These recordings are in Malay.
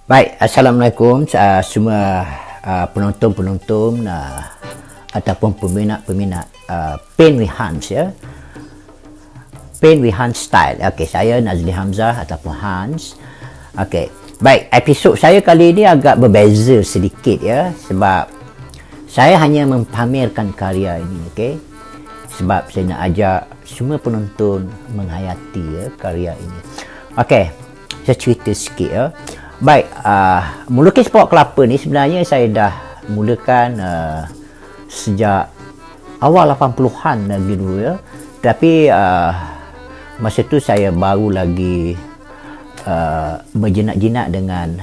Baik, Assalamualaikum semua penonton-penonton ataupun peminat-peminat Paint with Hans ya. Paint with Hans Style. Okey, saya Nazli Hamzah ataupun Hans. Okey. Baik, episod saya kali ini agak berbeza sedikit ya, sebab saya hanya mempamerkan karya ini, okey. Sebab saya nak ajak semua penonton menghayati ya karya ini. Okey, saya cerita sikit ya. Baik, melukis pokok kelapa ni sebenarnya saya dah mulakan sejak awal 80-an lagi dulu ya. Tapi masa tu saya baru lagi berjinak-jinak dengan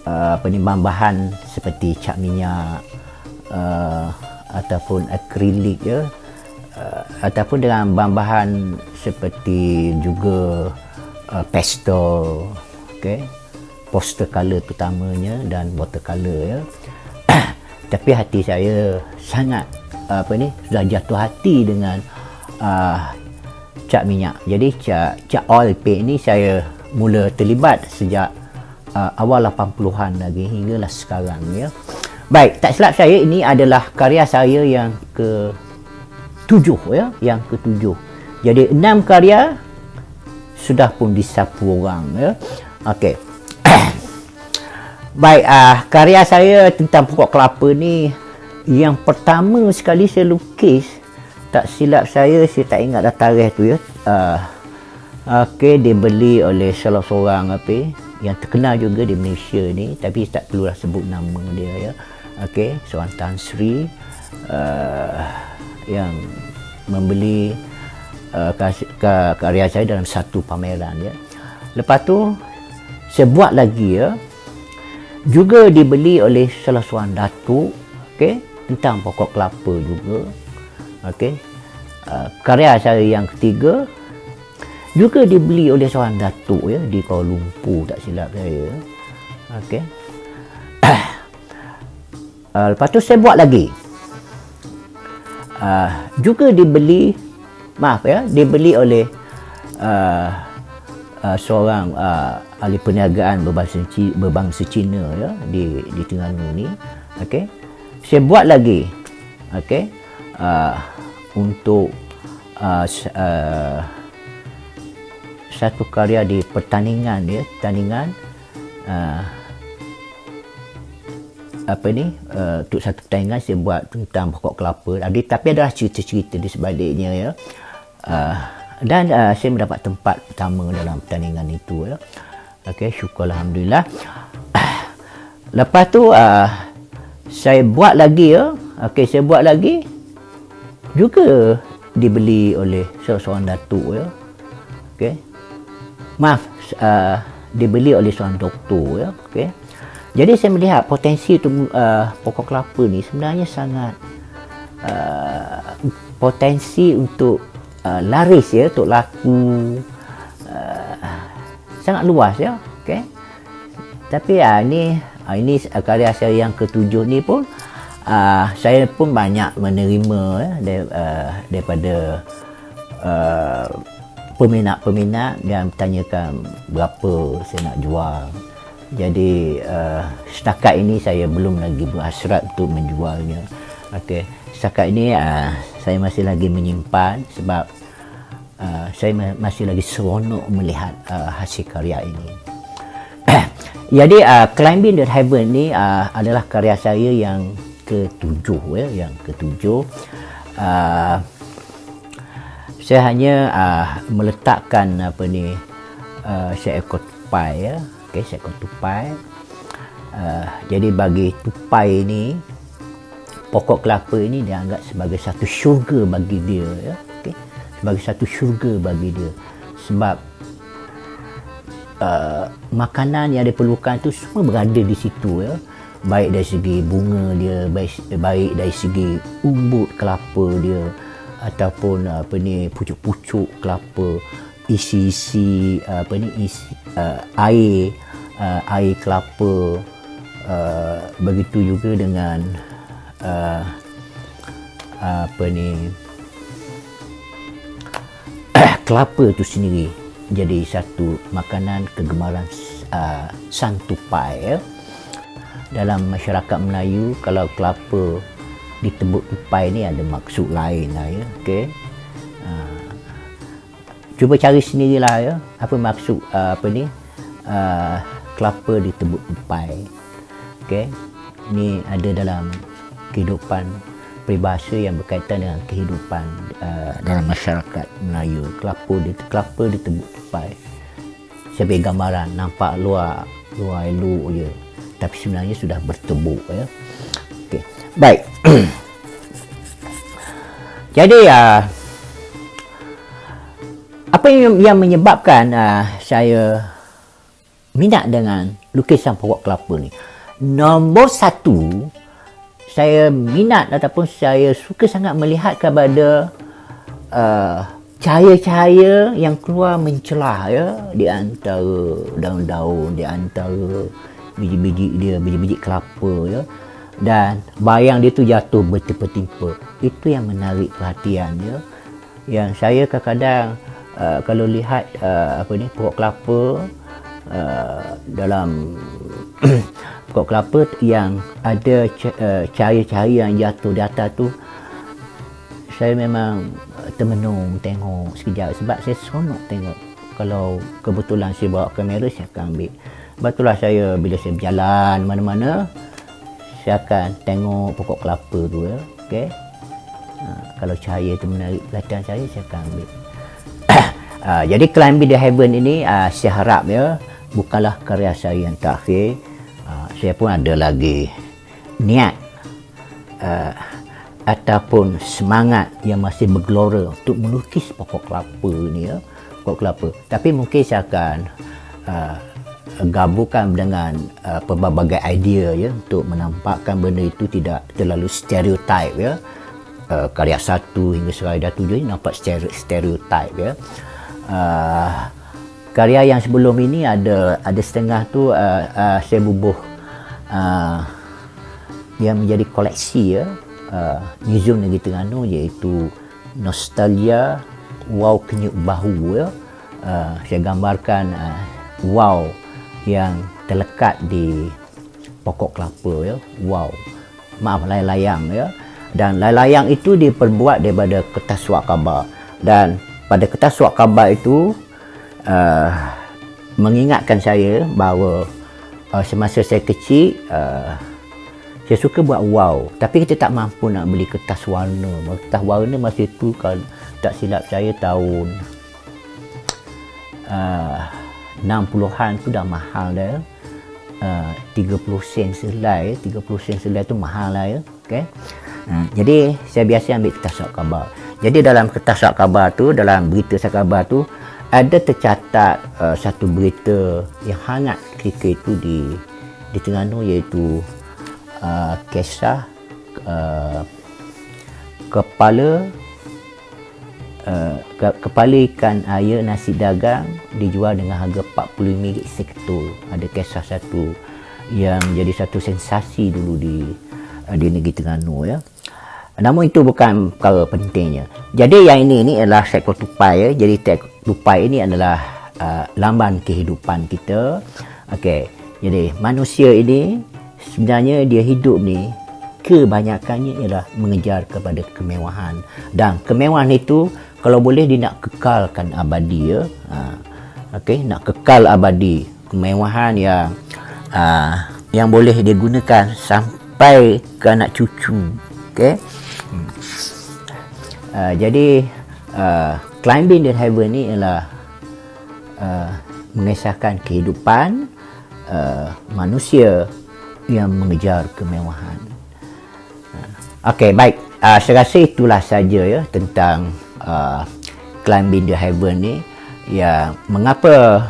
bahan-bahan seperti cat minyak ataupun akrilik ya, ataupun dengan bahan-bahan seperti juga pastel, okay, poster color terutamanya dan watercolor ya. Tapi hati saya sangat sudah jatuh hati dengan cat minyak. Jadi cat oil paint ni saya mula terlibat sejak awal 80-an lagi hinggalah sekarang ya. Baik, tak silap saya ini adalah karya saya yang ke-7 ya, yang ke-7. Jadi 6 karya sudah pun disapu orang ya. Okey. Baik, karya saya tentang pokok kelapa ni yang pertama sekali saya lukis, tak silap saya tak ingat dah tarikh tu ya. Okey, dibeli oleh salah seorang yang terkenal juga di Malaysia ni, tapi tak perlulah sebut nama dia ya. Okey, seorang Tan Sri yang membeli karya saya dalam satu pameran ya. Lepas tu saya buat lagi ya, juga dibeli oleh salah seorang datuk, okey, tentang pokok kelapa juga. Okey, karya saya yang ketiga juga dibeli oleh seorang datuk ya di Kuala Lumpur, tak silap saya. Okey. Lepas tu saya buat lagi, juga dibeli oleh seorang ahli perniagaan berbangsa Cina ya di Terengganu ni. Okey, saya buat lagi, okey, untuk satu karya di pertandingan ya, untuk satu pertandingan saya buat tentang pokok kelapa. Tapi adalah cerita-cerita di sebaliknya ya. Dan saya mendapat tempat pertama dalam pertandingan itu ya. Okey, syukur alhamdulillah. Lepas tu saya buat lagi ya. Okey, saya buat lagi juga dibeli oleh seorang datuk ya. Okey. Dibeli oleh seorang doktor ya. Okey. Jadi saya melihat potensi tu pokok kelapa ni sebenarnya sangat potensi untuk laris ya, untuk laku sangat luas ya. Okey. Tapi ini karya saya yang ke-7 ni pun saya pun banyak menerima daripada peminat-peminat yang bertanyakan berapa saya nak jual. Jadi setakat ini saya belum lagi berhasrat untuk menjualnya. Okey, setakat ini saya masih lagi menyimpan sebab saya masih lagi seronok melihat hasil karya ini. Jadi Climbing the Heaven ni adalah karya saya yang ke-7 ya, yang ke-7. Saya hanya meletakkan seekor tupai ya. Okey, seekor tupai. Jadi bagi tupai ini, pokok kelapa ini dianggap sebagai satu syurga bagi dia ya. Okey, sebagai satu syurga bagi dia, sebab makanan yang diperlukan itu semua berada di situ ya. Baik dari segi bunga dia, baik dari segi umbut kelapa dia, ataupun pucuk-pucuk kelapa, isi air kelapa, begitu juga dengan kelapa itu sendiri jadi satu makanan kegemaran santupai ya. Dalam masyarakat Melayu, kalau kelapa ditebuk tupai ni ada maksud lain lah ya. Okey. Cuba cari sendirilah ya, apa maksud kelapa ditebuk tupai. Okey. Ini ada dalam kehidupan peribahasa yang berkaitan dengan kehidupan dalam masyarakat Melayu. Kelapa ditebuk tupai. Saya beri gambaran, nampak luar elok je, tapi sebenarnya sudah bertebuk ya. Okey. Baik. Jadi apa yang menyebabkan saya minat dengan lukisan pokok kelapa ni? Nombor satu, saya minat ataupun saya suka sangat melihat kepada cahaya-cahaya yang keluar mencelah ya, di antara daun-daun, di antara biji-biji dia, biji-biji kelapa ya, dan bayang dia tu jatuh bertimpa-timpa. Itu yang menarik perhatian ya. Yang saya kadang-kadang kalau lihat pokok kelapa, dalam pokok kelapa yang ada cahaya-cahaya yang jatuh di atas tu, saya memang termenung tengok sekejap, sebab saya seronok tengok. Kalau kebetulan saya bawa kamera, saya akan ambil. Betullah saya bila saya berjalan mana-mana, saya akan tengok pokok kelapa tu ya. Okey. Kalau cahaya tu menarik perhatian saya akan ambil. Jadi Climbing the Heaven ini saya harap ya bukanlah karya saya yang terakhir. Saya pun ada lagi niat ataupun semangat yang masih bergelora untuk melukis pokok kelapa ni ya, pokok kelapa. Tapi mungkin saya akan gabungkan dengan pelbagai idea ya, untuk menampakkan benda itu tidak terlalu stereotip ya. Karya 1 hingga Seraya Datu ni nampak stereotip ya. Karya yang sebelum ini ada setengah tu saya bubuh yang menjadi koleksi ya, Museum Negeri Terengganu, iaitu Nostalgia Wow Kenyuk Bahu ya. Saya gambarkan wow yang terlekat di pokok kelapa ya. Wow, maaf, layang-layang ya. Dan layang-layang itu diperbuat daripada kertas surat khabar, dan pada kertas surat khabar itu mengingatkan saya bahawa semasa saya kecil saya suka buat wow, tapi kita tak mampu nak beli kertas warna. Kertas warna masa itu, kalau tak silap saya, tahun 60-an tu dah mahal dah. 30 sen selai, 30 sen selai tu mahal lah ya. Okay? Jadi saya biasa ambil kertas surat khabar. Jadi dalam kertas surat khabar tu, dalam berita surat khabar tu, ada tercatat satu berita yang hangat ketika itu di Terengganu, iaitu kisah kepala ikan air nasi dagang dijual dengan harga RM40 seketul. Ada kisah satu yang jadi satu sensasi dulu di negeri Terengganu ya. Namun itu bukan perkara pentingnya. Jadi yang ini adalah seekor tupai ya. Jadi tupai ini adalah lambang kehidupan kita. Okey. Jadi manusia ini sebenarnya dia hidup ni kebanyakannya ialah mengejar kepada kemewahan, dan kemewahan itu kalau boleh dia nak kekalkan abadi ya. Okey, nak kekal abadi, kemewahan yang boleh dia gunakan sampai ke anak cucu. Okey. Jadi Climbing the Heaven ni ialah mengisahkan kehidupan manusia yang mengejar kemewahan. Okey, baik. Saya rasa itulah saja ya tentang Climbing the Heaven ni. Ya, mengapa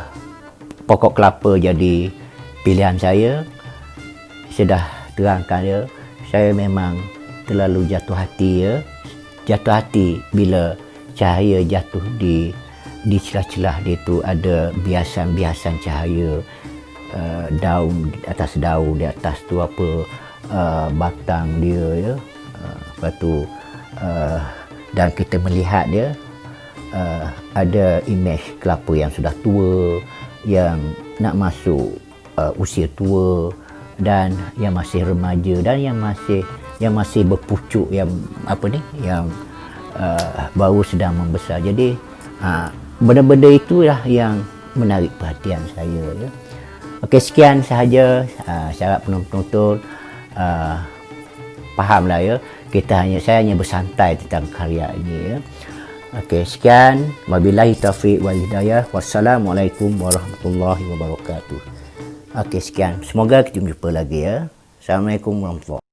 pokok kelapa jadi pilihan saya? Saya dah terangkan ya. Saya memang terlalu jatuh hati ya. Jatuh hati bila cahaya jatuh di celah-celah dia tu, ada biasan-biasan cahaya, daun, di atas daun, di atas tu batang dia ya. Lepas tu dan kita melihat dia ada imej kelapa yang sudah tua, yang nak masuk usia tua, dan yang masih remaja, dan yang masih berpucuk, yang yang baru sedang membesar. Jadi benda-benda itulah yang menarik perhatian saya, ya. Okey, sekian sahaja, syarat penonton fahamlah, ya. Saya hanya bersantai tentang karya ini, ya. Okey, sekian. Wabillahi taufiq wal hidayah. Wassalamualaikum warahmatullahi wabarakatuh. Okey, sekian. Semoga kita jumpa lagi, ya. Assalamualaikum warahmatullahi wabarakatuh.